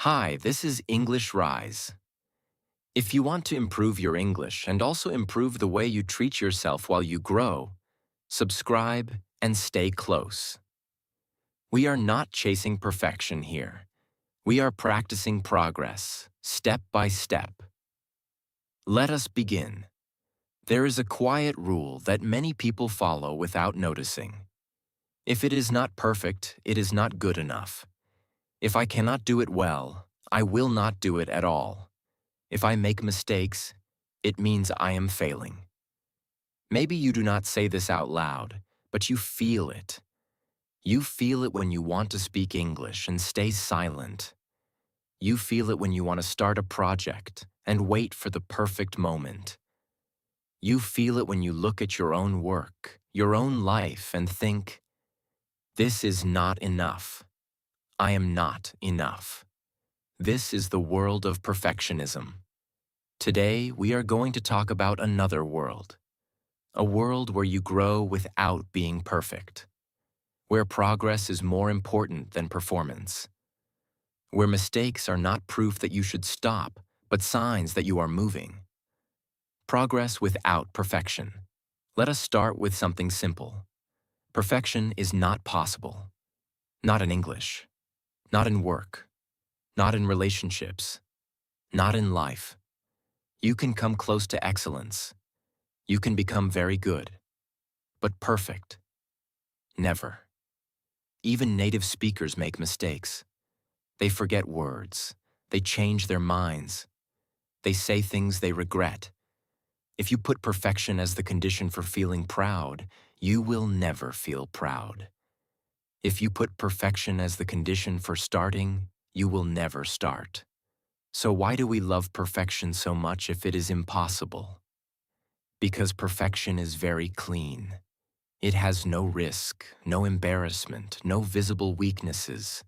Hi, this is English Rise. If you want to improve your English and also improve the way you treat yourself while you grow, subscribe and stay close. We are not chasing perfection here. We are practicing progress, step by step. Let us begin. There is a quiet rule that many people follow without noticing. If it is not perfect, it is not good enough. If I cannot do it well, I will not do it at all. If I make mistakes, it means I am failing. Maybe you do not say this out loud, but you feel it. You feel it when you want to speak English and stay silent. You feel it when you want to start a project and wait for the perfect moment. You feel it when you look at your own work, your own life, and think, this is not enough. I am not enough. This is the world of perfectionism. Today, we are going to talk about another world. A world where you grow without being perfect. Where progress is more important than performance. Where mistakes are not proof that you should stop, but signs that you are moving. Progress without perfection. Let us start with something simple. Perfection is not possible. Not in English. Not in work. Not in relationships. Not in life. You can come close to excellence. You can become very good. But perfect? Never. Even native speakers make mistakes. They forget words. They change their minds. They say things they regret. If you put perfection as the condition for feeling proud, you will never feel proud. If you put perfection as the condition for starting, you will never start. So why do we love perfection so much if it is impossible? Because perfection is very clean. It has no risk, no embarrassment, no visible weaknesses.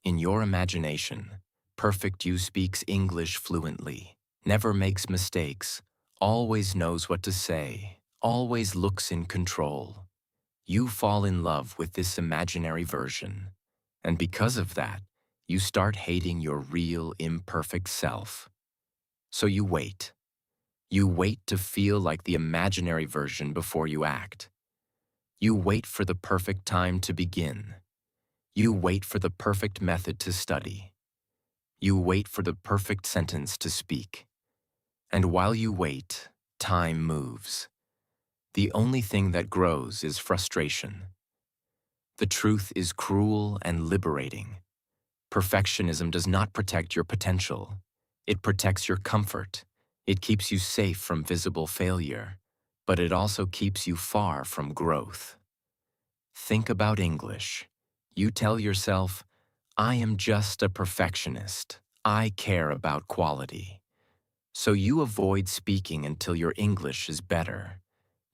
In your imagination, perfect you speaks English fluently, never makes mistakes, always knows what to say, always looks in control. You fall in love with this imaginary version, and because of that, you start hating your real imperfect self. So you wait. You wait to feel like the imaginary version before you act. You wait for the perfect time to begin. You wait for the perfect method to study. You wait for the perfect sentence to speak. And while you wait, time moves. The only thing that grows is frustration. The truth is cruel and liberating. Perfectionism does not protect your potential. It protects your comfort. It keeps you safe from visible failure, but it also keeps you far from growth. Think about English. You tell yourself, I am just a perfectionist. I care about quality. So you avoid speaking until your English is better.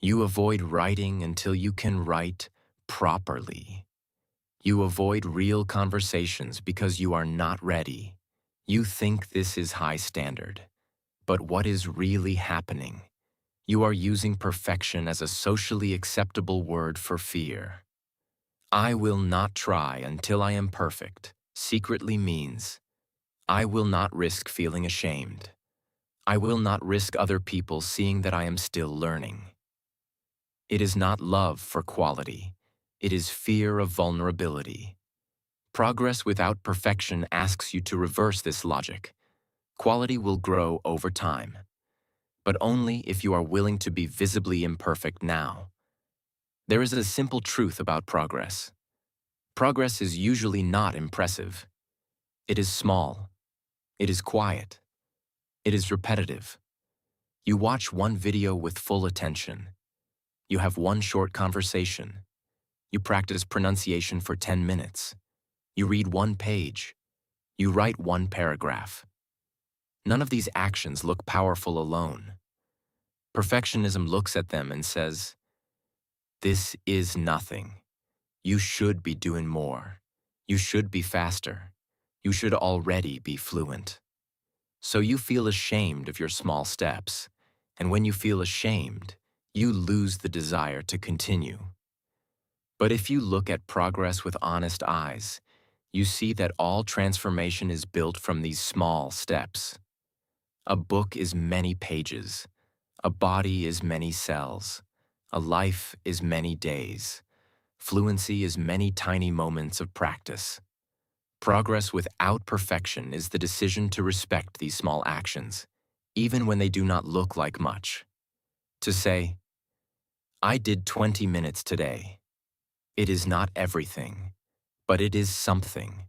You avoid writing until you can write properly. You avoid real conversations because you are not ready. You think this is high standard. But what is really happening? You are using perfection as a socially acceptable word for fear. I will not try until I am perfect secretly means I will not risk feeling ashamed. I will not risk other people seeing that I am still learning. It is not love for quality. It is fear of vulnerability. Progress without perfection asks you to reverse this logic. Quality will grow over time, but only if you are willing to be visibly imperfect now. There is a simple truth about progress. Progress is usually not impressive. It is small. It is quiet. It is repetitive. You watch one video with full attention. You have one short conversation. You practice pronunciation for 10 minutes. You read one page. You write one paragraph. None of these actions look powerful alone. Perfectionism looks at them and says, this is nothing. You should be doing more. You should be faster. You should already be fluent. So you feel ashamed of your small steps, and when you feel ashamed, you lose the desire to continue. But if you look at progress with honest eyes, you see that all transformation is built from these small steps. A book is many pages. A body is many cells. A life is many days. Fluency is many tiny moments of practice. Progress without perfection is the decision to respect these small actions, even when they do not look like much. To say, I did 20 minutes today. It is not everything, but it is something.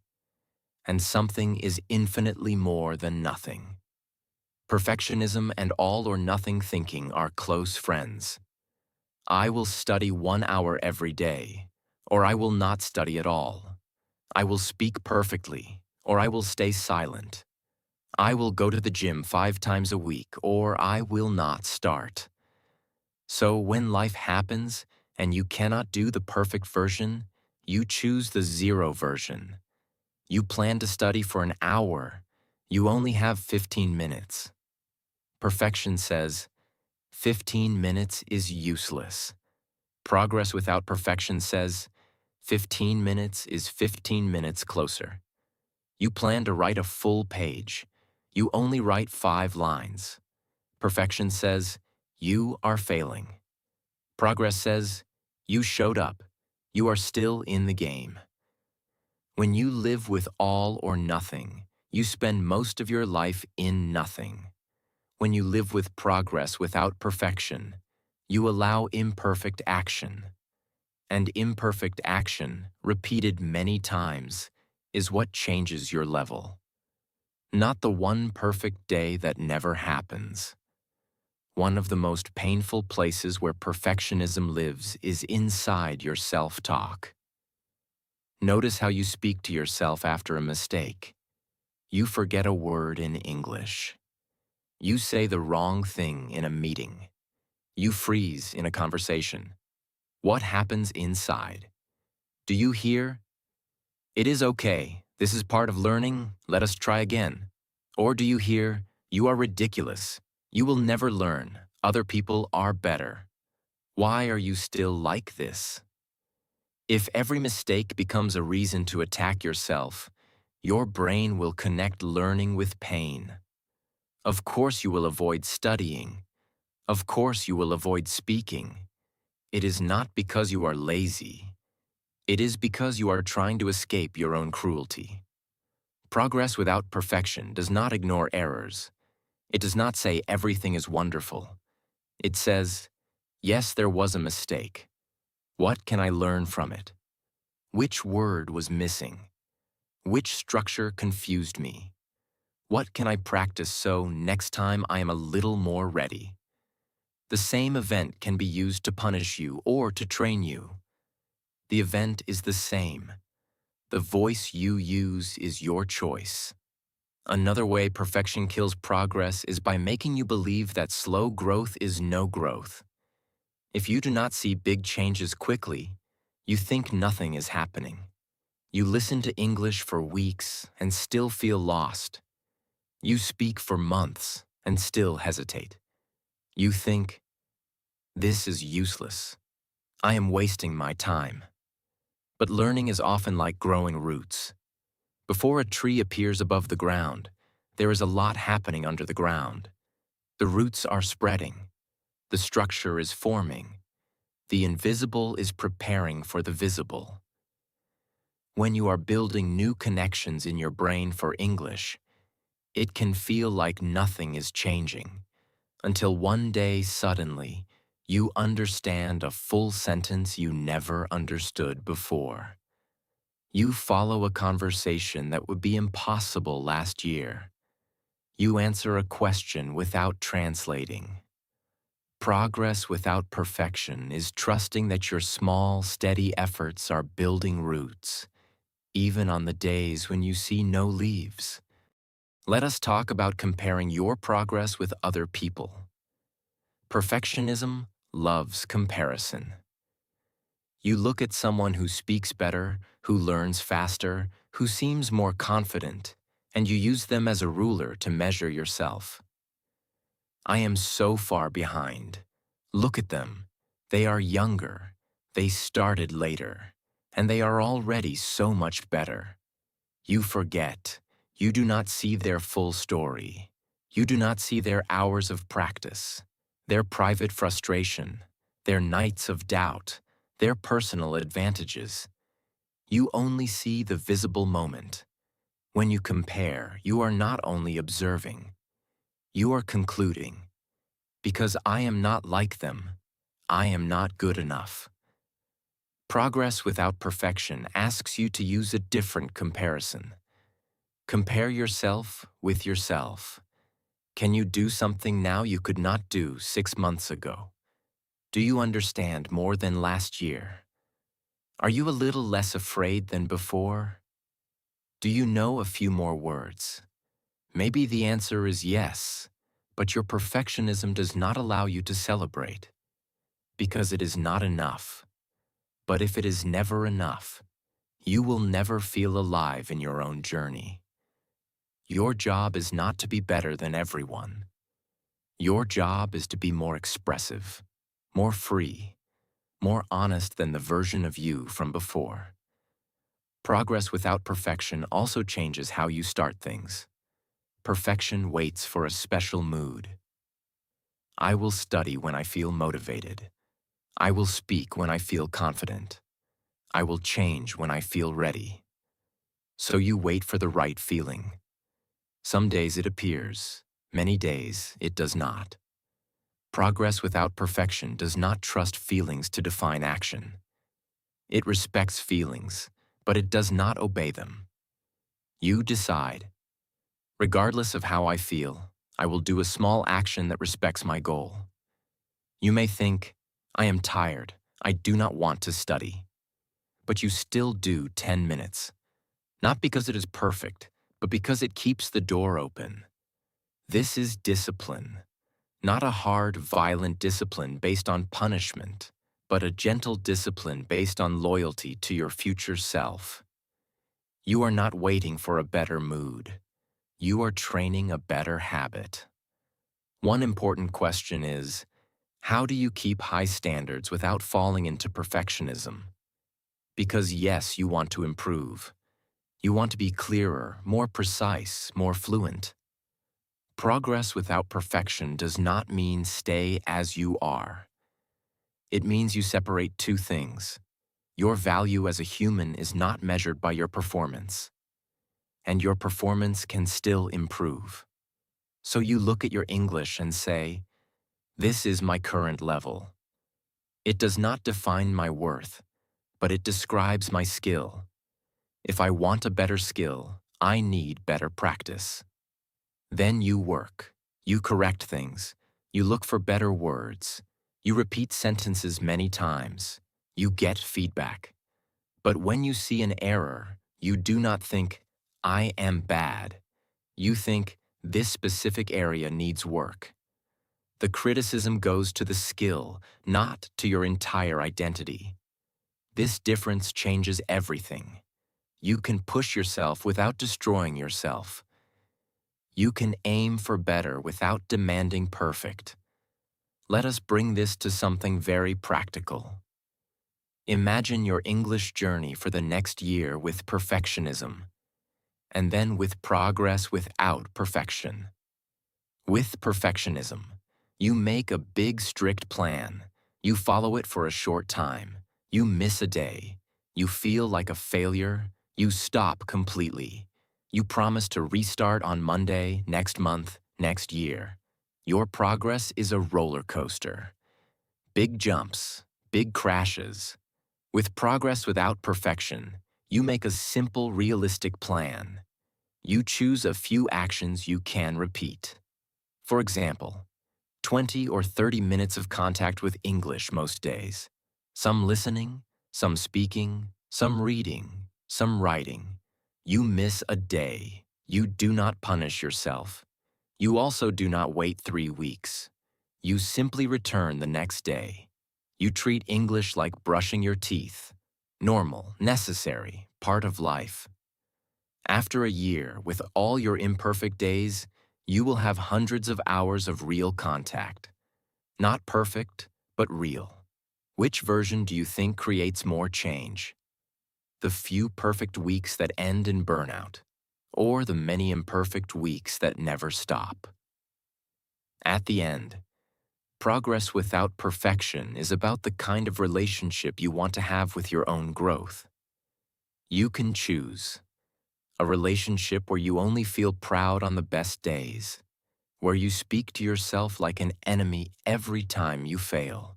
And something is infinitely more than nothing. Perfectionism and all or nothing thinking are close friends. I will study 1 hour every day, or I will not study at all. I will speak perfectly, or I will stay silent. I will go to the gym 5 times a week, or I will not start. So when life happens and you cannot do the perfect version, you choose the zero version. You plan to study for an hour. You only have 15 minutes. Perfection says, 15 minutes is useless. Progress without perfection says, 15 minutes is 15 minutes closer. You plan to write a full page. You only write 5 lines. Perfection says, you are failing. Progress says, you showed up. You are still in the game. When you live with all or nothing, you spend most of your life in nothing. When you live with progress without perfection, you allow imperfect action. And imperfect action, repeated many times, is what changes your level. Not the one perfect day that never happens. One of the most painful places where perfectionism lives is inside your self-talk. Notice how you speak to yourself after a mistake. You forget a word in English. You say the wrong thing in a meeting. You freeze in a conversation. What happens inside? Do you hear, "It is okay, this is part of learning, let us try again"? Or do you hear, "You are ridiculous, you will never learn, other people are better. Why are you still like this?" If every mistake becomes a reason to attack yourself, your brain will connect learning with pain. Of course you will avoid studying. Of course you will avoid speaking. It is not because you are lazy. It is because you are trying to escape your own cruelty. Progress without perfection does not ignore errors. It does not say everything is wonderful. It says, yes, there was a mistake. What can I learn from it? Which word was missing? Which structure confused me? What can I practice so next time I am a little more ready? The same event can be used to punish you or to train you. The event is the same. The voice you use is your choice. Another way perfection kills progress is by making you believe that slow growth is no growth. If you do not see big changes quickly, you think nothing is happening. You listen to English for weeks and still feel lost. You speak for months and still hesitate. You think, this is useless. I am wasting my time. But learning is often like growing roots. Before a tree appears above the ground, there is a lot happening under the ground. The roots are spreading. The structure is forming. The invisible is preparing for the visible. When you are building new connections in your brain for English, it can feel like nothing is changing, until one day suddenly you understand a full sentence you never understood before. You follow a conversation that would be impossible last year. You answer a question without translating. Progress without perfection is trusting that your small, steady efforts are building roots, even on the days when you see no leaves. Let us talk about comparing your progress with other people. Perfectionism loves comparison. You look at someone who speaks better, who learns faster, who seems more confident, and you use them as a ruler to measure yourself. I am so far behind. Look at them. They are younger. They started later. And they are already so much better. You forget. You do not see their full story. You do not see their hours of practice, their private frustration, their nights of doubt, their personal advantages. You only see the visible moment. When you compare, you are not only observing, you are concluding. Because I am not like them, I am not good enough. Progress without perfection asks you to use a different comparison. Compare yourself with yourself. Can you do something now you could not do 6 months ago? Do you understand more than last year? Are you a little less afraid than before? Do you know a few more words? Maybe the answer is yes, but your perfectionism does not allow you to celebrate, because it is not enough. But if it is never enough, you will never feel alive in your own journey. Your job is not to be better than everyone. Your job is to be more expressive, more free, more honest than the version of you from before. Progress without perfection also changes how you start things. Perfection waits for a special mood. I will study when I feel motivated. I will speak when I feel confident. I will change when I feel ready. So you wait for the right feeling. Some days it appears, many days it does not. Progress without perfection does not trust feelings to define action. It respects feelings, but it does not obey them. You decide. Regardless of how I feel, I will do a small action that respects my goal. You may think, I am tired, I do not want to study. But you still do 10 minutes. Not because it is perfect, but because it keeps the door open. This is discipline. Not a hard, violent discipline based on punishment, but a gentle discipline based on loyalty to your future self. You are not waiting for a better mood. You are training a better habit. One important question is, how do you keep high standards without falling into perfectionism? Because yes, you want to improve. You want to be clearer, more precise, more fluent. Progress without perfection does not mean stay as you are. It means you separate two things. Your value as a human is not measured by your performance, and your performance can still improve. So you look at your English and say, this is my current level. It does not define my worth, but it describes my skill. If I want a better skill, I need better practice. Then you work. You correct things. You look for better words. You repeat sentences many times. You get feedback. But when you see an error, you do not think, I am bad. You think, this specific area needs work. The criticism goes to the skill, not to your entire identity. This difference changes everything. You can push yourself without destroying yourself. You can aim for better without demanding perfect. Let us bring this to something very practical. Imagine your English journey for the next year with perfectionism, and then with progress without perfection. With perfectionism, you make a big, strict plan. You follow it for a short time. You miss a day. You feel like a failure. You stop completely. You promise to restart on Monday, next month, next year. Your progress is a roller coaster. Big jumps, big crashes. With progress without perfection, you make a simple, realistic plan. You choose a few actions you can repeat. For example, 20 or 30 minutes of contact with English most days. Some listening, some speaking, some reading, some writing. You miss a day. You do not punish yourself. You also do not wait 3 weeks. You simply return the next day. You treat English like brushing your teeth. Normal, necessary, part of life. After a year, with all your imperfect days, you will have hundreds of hours of real contact. Not perfect, but real. Which version do you think creates more change? the few perfect weeks that end in burnout, or the many imperfect weeks that never stop. At the end, progress without perfection is about the kind of relationship you want to have with your own growth. You can choose a relationship where you only feel proud on the best days, where you speak to yourself like an enemy every time you fail,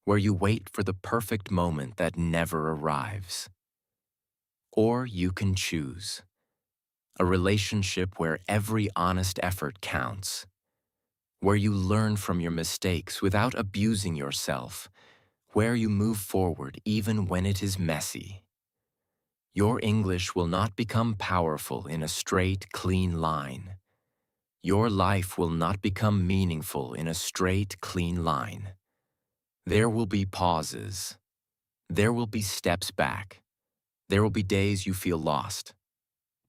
where you wait for the perfect moment that never arrives. Or you can choose a relationship where every honest effort counts, where you learn from your mistakes without abusing yourself, where you move forward even when it is messy. Your English will not become powerful in a straight, clean line. Your life will not become meaningful in a straight, clean line. There will be pauses. There will be steps back. There will be days you feel lost.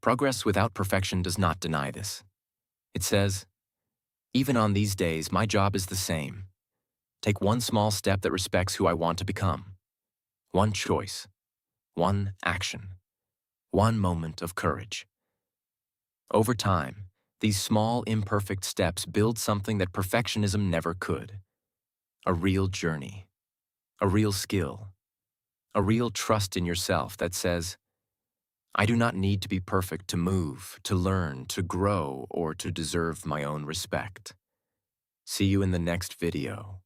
Progress without perfection does not deny this. It says, even on these days, my job is the same. Take one small step that respects who I want to become. One choice. One action. One moment of courage. Over time, these small, imperfect steps build something that perfectionism never could. A real journey. A real skill. A real trust in yourself that says, I do not need to be perfect to move, to learn, to grow, or to deserve my own respect. See you in the next video.